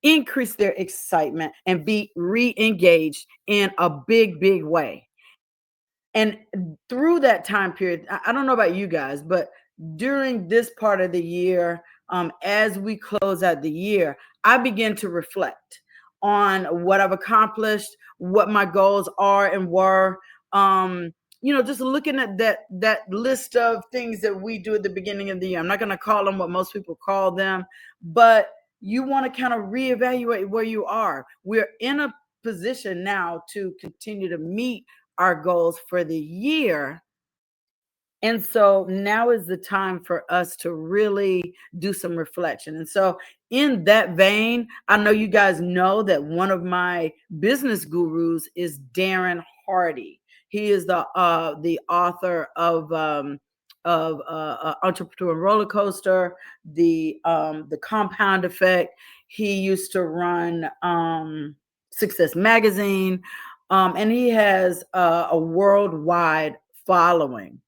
increase their excitement, and be re-engaged in a big, big way. And through that time period, I don't know about you guys, but during this part of the year, as we close out the year, I begin to reflect on what I've accomplished, what my goals are and were. Just looking at that list of things that we do at the beginning of the year. I'm not going to call them what most people call them, but you want to kind of reevaluate where you are. We're in a position now to continue to meet our goals for the year. And so now is the time for us to really do some reflection. And so, in that vein, I know you guys know that one of my business gurus is Darren Hardy. He is the author of Entrepreneur Roller Coaster, the Compound Effect. He used to run Success Magazine, and he has a worldwide following.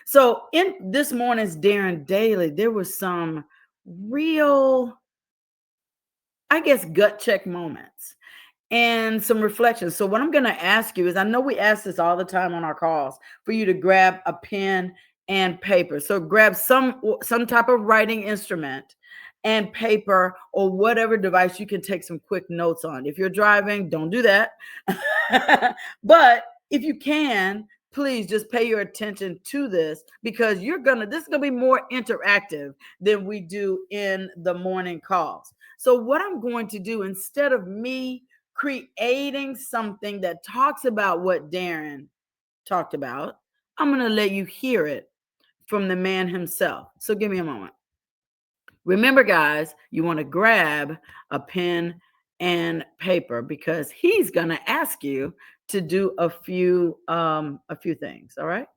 So in this morning's Darren Daily, there was some real, I guess, gut check moments and some reflections. So what I'm going to ask you is, I know we ask this all the time on our calls, for you to grab a pen and paper. So grab some type of writing instrument and paper, or whatever device you can take some quick notes on. If you're driving, don't do that. But if you can, please just pay your attention to this, because this is gonna be more interactive than we do in the morning calls. So what I'm going to do, instead of me creating something that talks about what Darren talked about, I'm going to let you hear it from the man himself. So give me a moment. Remember, guys, you want to grab a pen and paper, because he's going to ask you to do a few things. All right.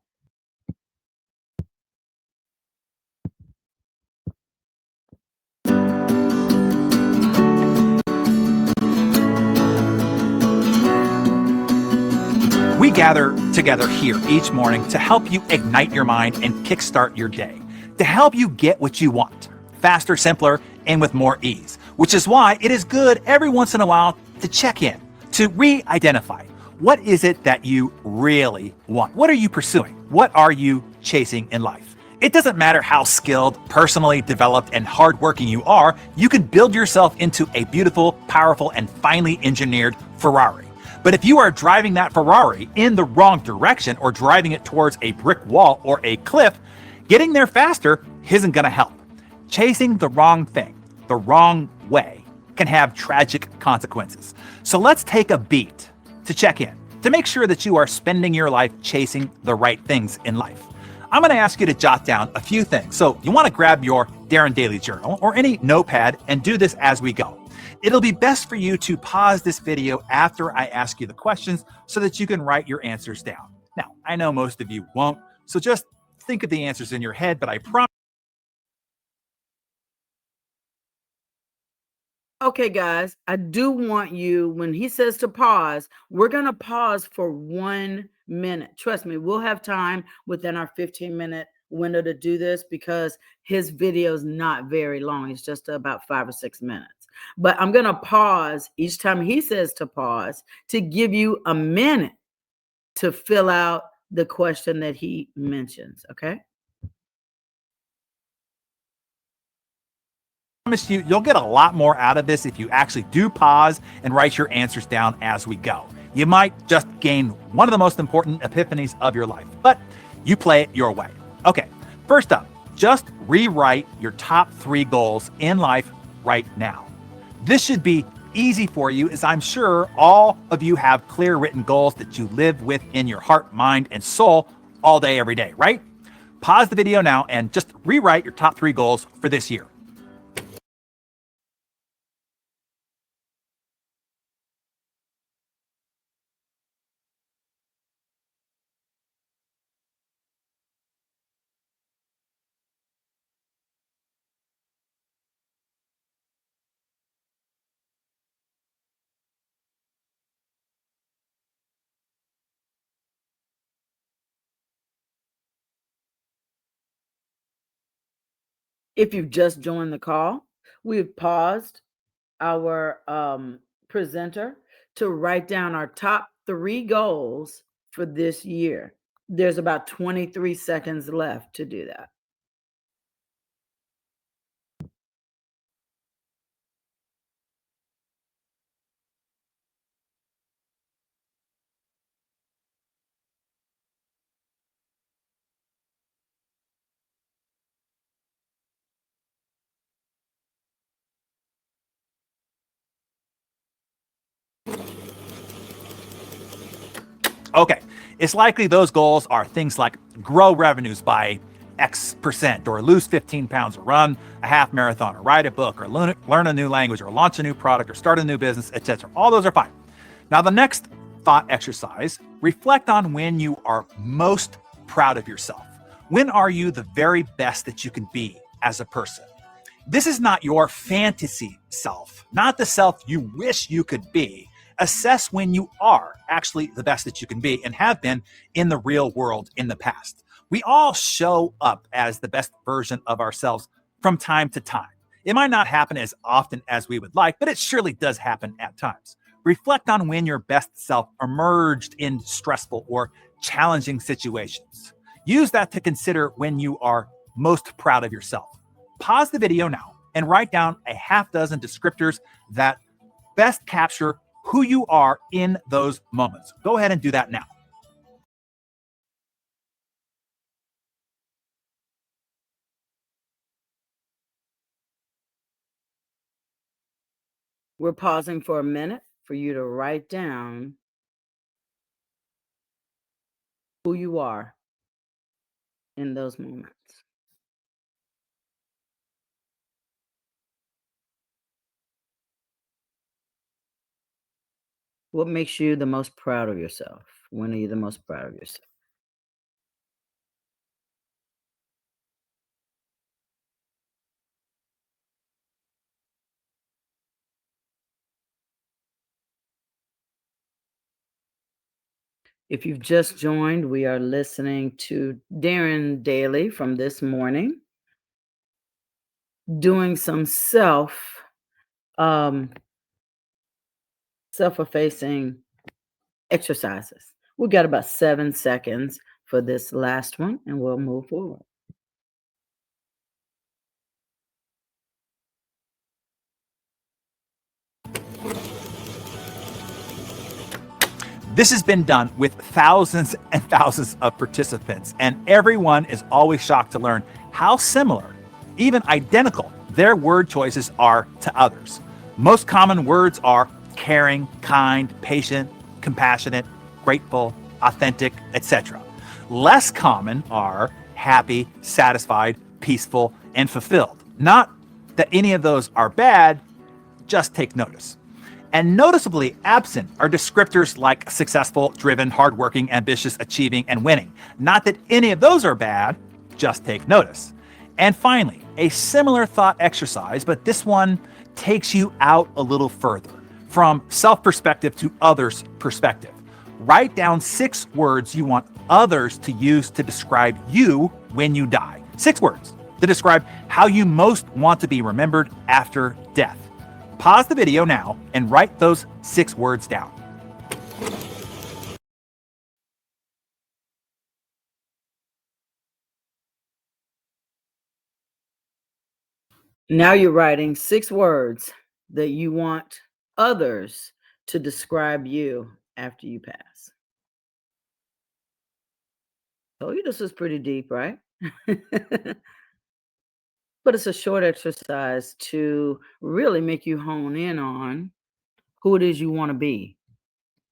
We gather together here each morning to help you ignite your mind and kickstart your day, to help you get what you want, faster, simpler, and with more ease, which is why it is good every once in a while to check in, to re-identify. What is it that you really want? What are you pursuing? What are you chasing in life? It doesn't matter how skilled, personally developed, and hardworking you are, you can build yourself into a beautiful, powerful, and finely engineered Ferrari. But if you are driving that Ferrari in the wrong direction, or driving it towards a brick wall or a cliff, getting there faster isn't going to help. Chasing the wrong thing, the wrong way, can have tragic consequences. So let's take a beat to check in, to make sure that you are spending your life chasing the right things in life. I'm going to ask you to jot down a few things. So you want to grab your Darren Daily journal or any notepad and do this as we go. It'll be best for you to pause this video after I ask you the questions so that you can write your answers down. Now, I know most of you won't, so just think of the answers in your head, but I promise. Okay, guys, I do want you, when he says to pause, we're going to pause for 1 minute. Trust me, we'll have time within our 15-minute window to do this, because his video is not very long. It's just about 5 or 6 minutes. But I'm going to pause each time he says to pause, to give you a minute to fill out the question that he mentions. Okay. Promise you'll get a lot more out of this if you actually do pause and write your answers down as we go. You might just gain one of the most important epiphanies of your life, but you play it your way. Okay, first up, just rewrite your top 3 goals in life right now. This should be easy for you, as I'm sure all of you have clear written goals that you live with in your heart, mind, and soul all day, every day, right? Pause the video now and just rewrite your top 3 goals for this year. If you've just joined the call, we've paused our presenter to write down our top 3 goals for this year. There's about 23 seconds left to do that. Okay, it's likely those goals are things like grow revenues by X%, or lose 15 pounds, or run a half marathon, or write a book, or learn a new language, or launch a new product, or start a new business, etc. All those are fine. Now, the next thought exercise, reflect on when you are most proud of yourself. When are you the very best that you can be as a person? This is not your fantasy self, not the self you wish you could be. Assess when you are actually the best that you can be and have been in the real world in the past. We all show up as the best version of ourselves from time to time. It might not happen as often as we would like, but it surely does happen at times. Reflect on when your best self emerged in stressful or challenging situations. Use that to consider when you are most proud of yourself. Pause the video now and write down a half dozen descriptors that best capture who you are in those moments. Go ahead and do that now. We're pausing for a minute for you to write down who you are in those moments. What makes you the most proud of yourself? When are you the most proud of yourself? If you've just joined, we are listening to Darren Daily from this morning, doing some um, self-effacing exercises. We've got about 7 seconds for this last one, and we'll move forward. This has been done with thousands and thousands of participants, and everyone is always shocked to learn how similar, even identical, their word choices are to others. Most common words are caring, kind, patient, compassionate, grateful, authentic, etc. Less common are happy, satisfied, peaceful, and fulfilled. Not that any of those are bad, just take notice. And noticeably absent are descriptors like successful, driven, hardworking, ambitious, achieving, and winning. Not that any of those are bad, just take notice. And finally, a similar thought exercise, but this one takes you out a little further, from self-perspective to others' perspective. Write down 6 words you want others to use to describe you when you die. 6 words to describe how you most want to be remembered after death. Pause the video now and write those 6 words down. Now you're writing 6 words that you want others to describe you after you pass. Told you this was pretty deep, right? But it's a short exercise to really make you hone in on who it is you want to be,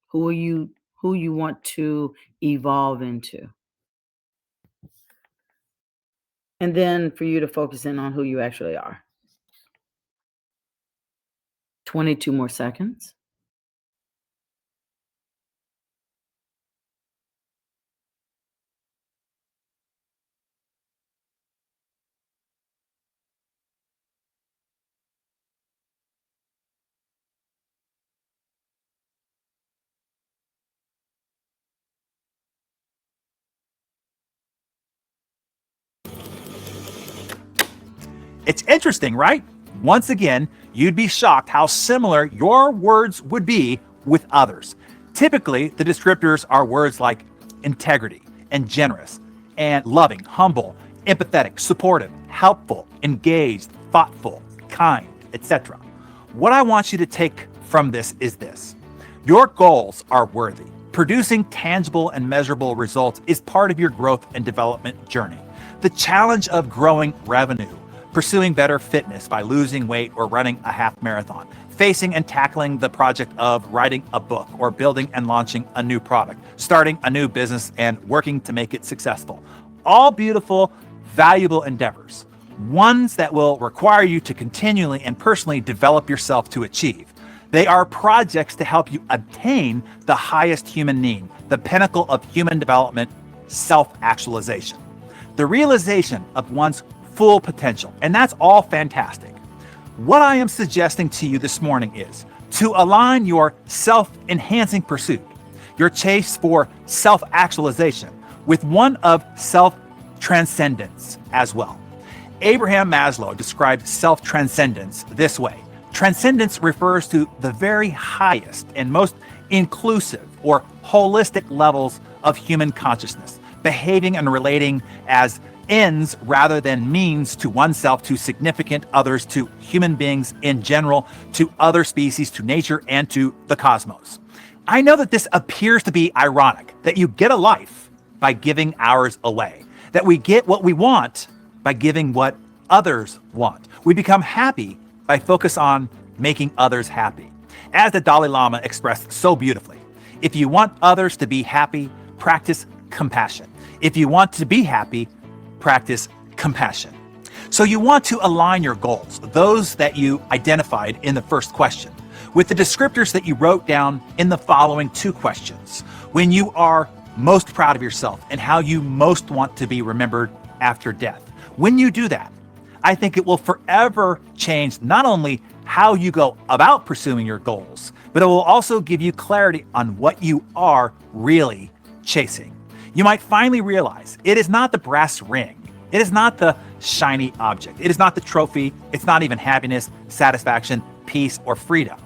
who you want to evolve into. And then for you to focus in on who you actually are. 22 more seconds. It's interesting, right? Once again, you'd be shocked how similar your words would be with others. Typically, the descriptors are words like integrity and generous and loving, humble, empathetic, supportive, helpful, engaged, thoughtful, kind, etc. What I want you to take from this is this: your goals are worthy. Producing tangible and measurable results is part of your growth and development journey. The challenge of growing revenue, pursuing better fitness by losing weight or running a half marathon, facing and tackling the project of writing a book or building and launching a new product, starting a new business and working to make it successful. All beautiful, valuable endeavors, ones that will require you to continually and personally develop yourself to achieve. They are projects to help you obtain the highest human need, the pinnacle of human development, self-actualization, the realization of one's full potential. And that's all fantastic. What I am suggesting to you this morning is to align your self-enhancing pursuit, your chase for self-actualization, with one of self-transcendence as well. Abraham Maslow described self-transcendence this way: transcendence refers to the very highest and most inclusive or holistic levels of human consciousness, behaving and relating as ends rather than means to oneself, to significant others, to human beings in general, to other species, to nature, and to the cosmos. I know that this appears to be ironic, that you get a life by giving ours away, that we get what we want by giving what others want. We become happy by focus on making others happy. As the Dalai Lama expressed so beautifully, if you want others to be happy, practice compassion. If you want to be happy, practice compassion. So you want to align your goals, those that you identified in the first question, with the descriptors that you wrote down in the following two questions: when you are most proud of yourself and how you most want to be remembered after death. When you do that, I think it will forever change not only how you go about pursuing your goals, but it will also give you clarity on what you are really chasing. You might finally realize it is not the brass ring. It is not the shiny object. It is not the trophy. It's not even happiness, satisfaction, peace, or freedom.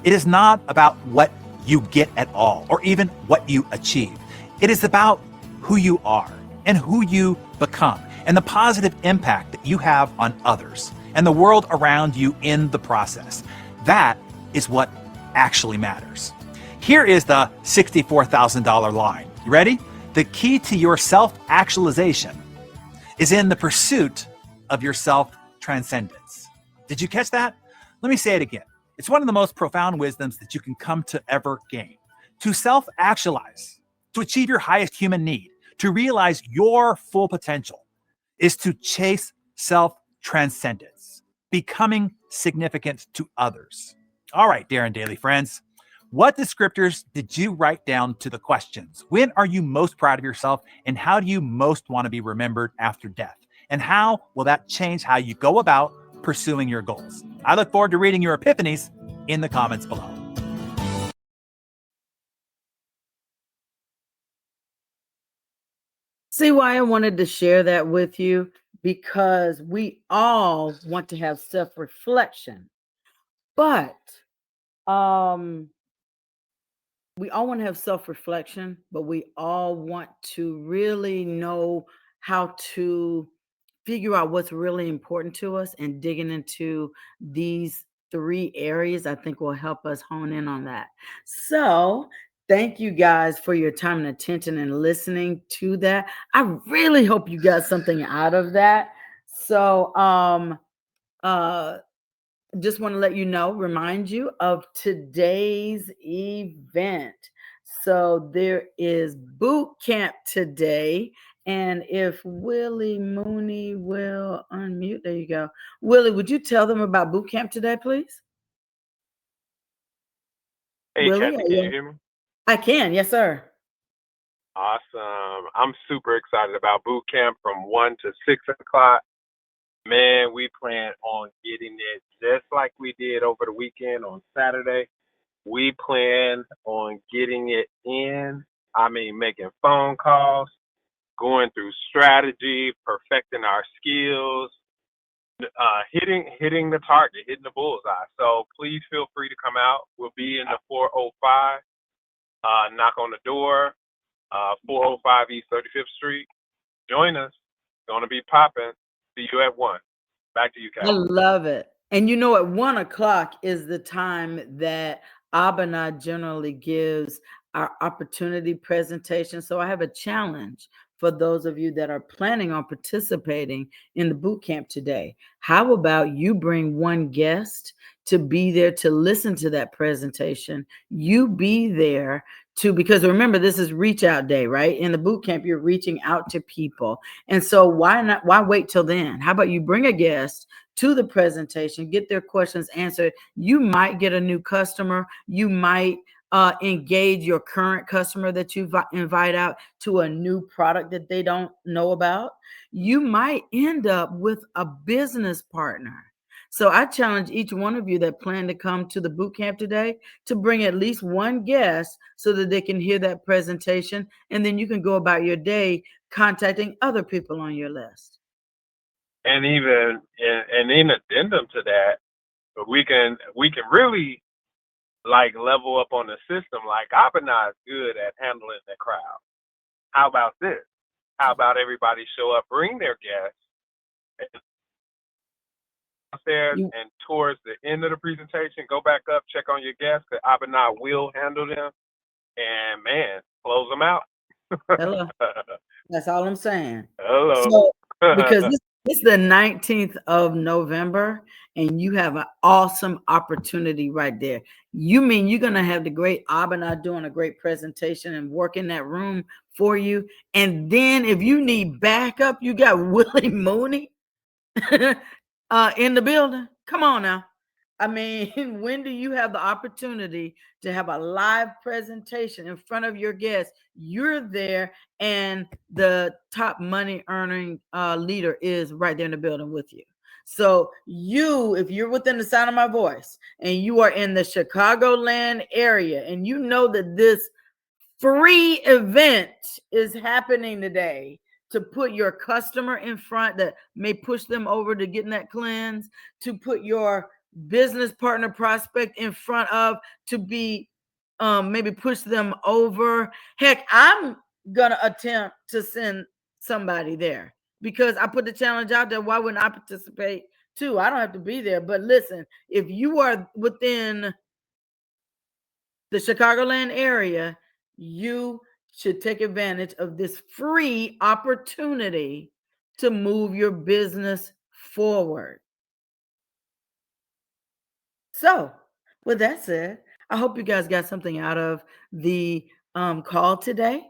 It is not about what you get at all, or even what you achieve. It is about who you are and who you become, and the positive impact that you have on others and the world around you in the process. That is what actually matters. Here is the $64,000 line. You ready? The key to your self-actualization is in the pursuit of your self-transcendence. Did you catch that? Let me say it again. It's one of the most profound wisdoms that you can come to ever gain. To self-actualize, to achieve your highest human need, to realize your full potential, is to chase self-transcendence, becoming significant to others. All right, Darren Daily friends, what descriptors did you write down to the questions? When are you most proud of yourself, and how do you most want to be remembered after death? And how will that change how you go about pursuing your goals? I look forward to reading your epiphanies in the comments below. See why I wanted to share that with you? Because we all want to have self-reflection, but we all want to have self-reflection, but we all want to really know how to figure out what's really important to us, and digging into these three areas I think will help us hone in on that. So thank you guys for your time and attention and listening to that. I really hope you got something out of that. So uh just want to let you know, remind you of today's event. So there is boot camp today. And if Willie Mooney will unmute, there you go. Willie, would you tell them about boot camp today, please? Hey, Willie, Kathy, can you hear me? I can. Yes, sir. Awesome. I'm super excited about boot camp from 1 to 6 o'clock. Man, we plan on getting it just like we did over the weekend on Saturday. We plan on getting it in. I mean, making phone calls, going through strategy, perfecting our skills, hitting the target, hitting the bullseye. So please feel free to come out. We'll be in the 405. Knock on the door. 405 East 35th Street. Join us. It's gonna be popping. See you at 1. Back to you, I Cal. love it. And you know, at 1 o'clock is the time that Abana generally gives our opportunity presentation. So I have a challenge for those of you that are planning on participating in the boot camp today. How about you bring one guest to be there to listen to that presentation? You be there to, because remember, this is reach out day, right? In the boot camp, you're reaching out to people. And so why wait till then? How about you bring a guest to the presentation, get their questions answered? You might get a new customer. You might engage your current customer that you invite out to a new product that they don't know about. You might end up with a business partner. So I challenge each one of you that plan to come to the boot camp today to bring at least one guest so that they can hear that presentation, and then you can go about your day contacting other people on your list. And even and in addendum to that, we can really like level up on the system. Like Abana is good at handling the crowd. How about this? How about everybody show up, bring their guests, and downstairs, and towards the end of the presentation, go back up, check on your guests, because Abana will handle them, and man, close them out. Hello. That's all I'm saying. Hello. So, because this is the 19th of November, and you have an awesome opportunity right there. You mean you're going to have the great Abana doing a great presentation and work in that room for you. And then if you need backup, you got Willie Mooney in the building. Come on now. I mean, when do you have the opportunity to have a live presentation in front of your guests? You're there, and the top money earning leader is right there in the building with you. So if you're within the sound of my voice and you are in the Chicagoland area and you know that this free event is happening today to put your customer in front that may push them over to getting that cleanse, to put your business partner prospect in front of, to be maybe push them over. Heck, I'm gonna attempt to send somebody there because I put the challenge out there. Why wouldn't I participate too? I don't have to be there. But listen, if you are within the Chicagoland area, you should take advantage of this free opportunity to move your business forward. So, with that said, I hope you guys got something out of the call today.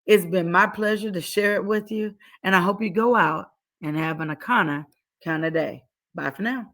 It's been my pleasure to share it with you, and I hope you go out and have an Akana kind of day. Bye for now.